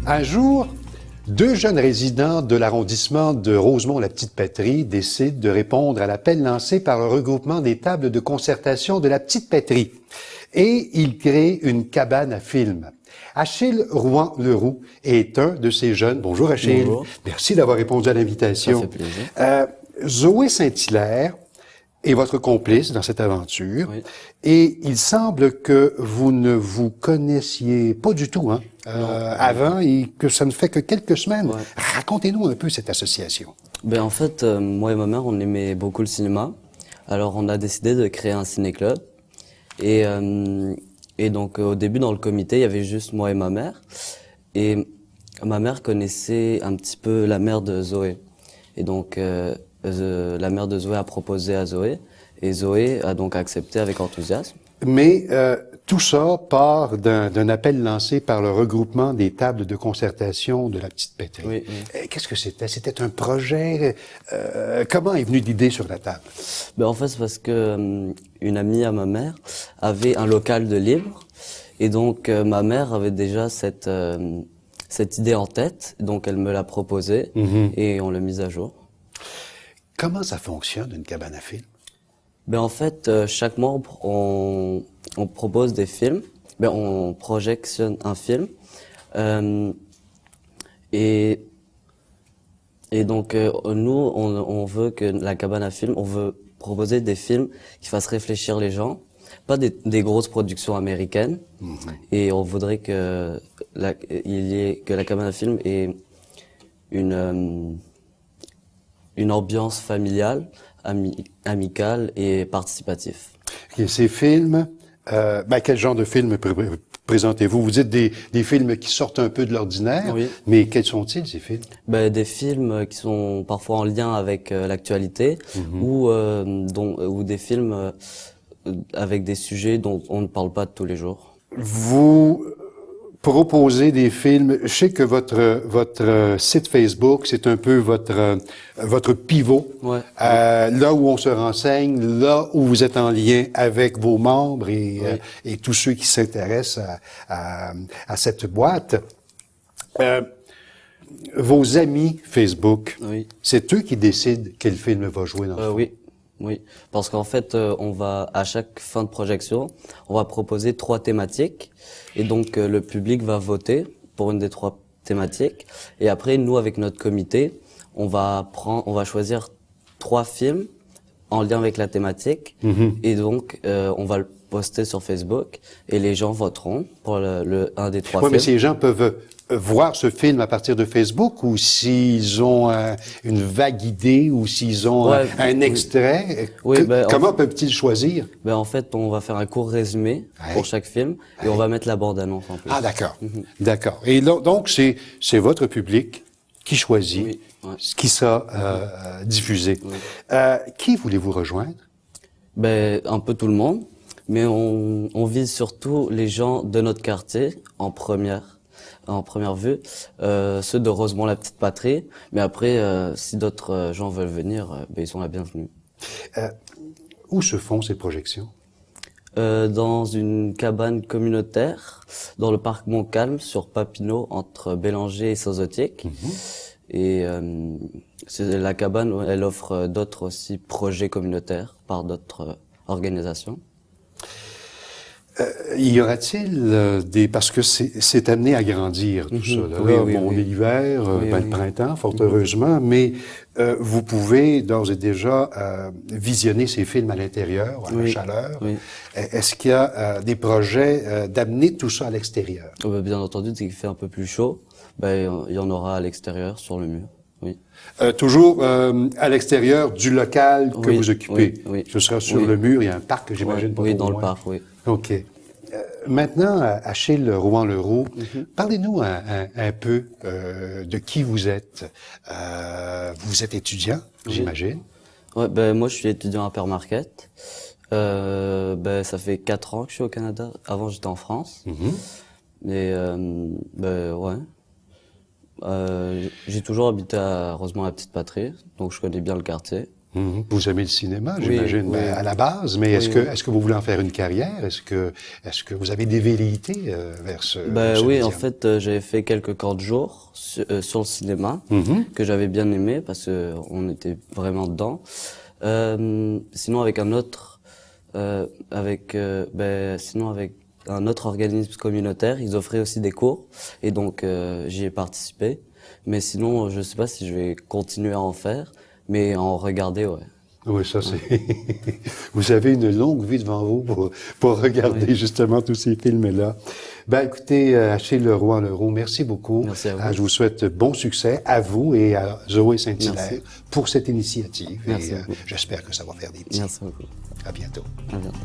Un jour, deux jeunes résidents de l'arrondissement de Rosemont-la-Petite-Patrie décident de répondre à l'appel lancé par le regroupement des tables de concertation de la Petite-Patrie. Et ils créent une cabane à films. Achille Rouen-Leroux est un de ces jeunes. Bonjour Achille. Bonjour. Merci d'avoir répondu à l'invitation. Ça fait plaisir. Zoé Saint-Hilaire est votre complice dans cette aventure. Oui. Et il semble que vous ne vous connaissiez pas du tout avant et que ça ne fait que quelques semaines. Ouais. Racontez-nous un peu cette association. En fait, moi et ma mère, on aimait beaucoup le cinéma. Alors, on a décidé de créer un ciné-club. Et donc, au début, dans le comité, il y avait juste moi et ma mère. Et ma mère connaissait un petit peu la mère de Zoé. Et donc, la mère de Zoé a proposé à Zoé. Et Zoé a donc accepté avec enthousiasme. Mais tout ça part d'un appel lancé par le regroupement des tables de concertation de la Petite-Patrie. Oui. Qu'est-ce que c'était? C'était un projet? Comment est venue l'idée sur la table? En fait, c'est parce que une amie à ma mère avait un local de libre. Et donc, ma mère avait déjà cette idée en tête. Donc, elle me l'a proposée et on l'a mise à jour. Comment ça fonctionne, une cabane à films? En fait, chaque membre, on propose des films. On projectionne un film. Et donc, nous, on veut que la cabane à films, on veut proposer des films qui fassent réfléchir les gens. Pas des grosses productions américaines. Et on voudrait que la cabane à films ait une ambiance familiale, amicale et participative. Et ces films, quel genre de films présentez-vous? Vous dites des films qui sortent un peu de l'ordinaire, Oui. mais quels sont-ils, ces films? Des films qui sont parfois en lien avec l'actualité ou des films avec des sujets dont on ne parle pas tous les jours. Vous proposez des films. Je sais que votre site Facebook, c'est un peu votre pivot. Ouais. Là où on se renseigne, là où vous êtes en lien avec vos membres et tous ceux qui s'intéressent à cette boîte. Vos amis Facebook, Oui. c'est eux qui décident quel film va jouer dans le film. Oui, parce qu'en fait, on va à chaque fin de projection, on va proposer 3 thématiques et donc le public va voter pour une des 3 thématiques et après nous avec notre comité, on va choisir 3 films en lien avec la thématique et donc on va le poster sur Facebook et les gens voteront pour un des 3 films. Mais ces gens peuvent voir ce film à partir de Facebook ou s'ils ont une vague idée ou s'ils ont un extrait, comment peuvent-ils choisir? En fait, on va faire un court résumé pour chaque film et on va mettre la bande-annonce en plus. Ah, d'accord. D'accord. Et donc, c'est votre public qui choisit ce qui sera diffusé. Qui voulez-vous rejoindre? Un peu tout le monde, mais on vise surtout les gens de notre quartier en première vue, ceux de Rosemont-la-Petite-Patrie. Mais après, si d'autres gens veulent venir, ils sont la bienvenue. Où se font ces projections? Dans une cabane communautaire, dans le parc Montcalm, sur Papineau, entre Bélanger et Saint-Zotique. Et la cabane, elle offre d'autres aussi projets communautaires par d'autres organisations. Y aura-t-il parce que c'est amené à grandir, tout ça. Là, l'hiver, le printemps, fort heureusement, mais vous pouvez d'ores et déjà visionner ces films à l'intérieur, à la chaleur. Est-ce qu'il y a des projets d'amener tout ça à l'extérieur? Bien entendu, dès qu'il fait un peu plus chaud, il y en aura à l'extérieur, sur le mur. Oui. Toujours à l'extérieur du local que vous occupez. Oui. Ce sera sur le mur, il y a un parc, j'imagine, pas trop dans loin. le parc, oui. OK. Maintenant, Achille Rouen-Leroux, parlez-nous un peu de qui vous êtes. Vous êtes étudiant, j'imagine. Moi, je suis étudiant à Père Marquette. Ça fait 4 ans que je suis au Canada. Avant, j'étais en France. Mais, j'ai toujours habité à Rosemont-la-Petite-Patrie, donc je connais bien le quartier. Vous aimez le cinéma, Oui, j'imagine, oui. à la base, mais est-ce que vous voulez en faire une carrière? Est-ce que vous avez des velléités vers ce Oui, médium? en fait, j'avais fait quelques camps de jour sur le cinéma que j'avais bien aimé parce que on était vraiment dedans. Sinon avec un autre, sinon avec un autre organisme communautaire, ils offraient aussi des cours et donc j'y ai participé. Mais sinon, je sais pas si je vais continuer à en faire, mais en regarder, ouais. Oui, ça c'est. Vous avez une longue vie devant vous pour regarder justement tous ces films-là. Ben, écoutez, Achille Leroy-Leroux, merci beaucoup. Merci à vous. Je vous souhaite bon succès à vous et à Zoé Saint-Hilaire Merci. pour cette initiative. Merci et beaucoup. j'espère que ça va faire des petits. Merci beaucoup. À bientôt. À bientôt.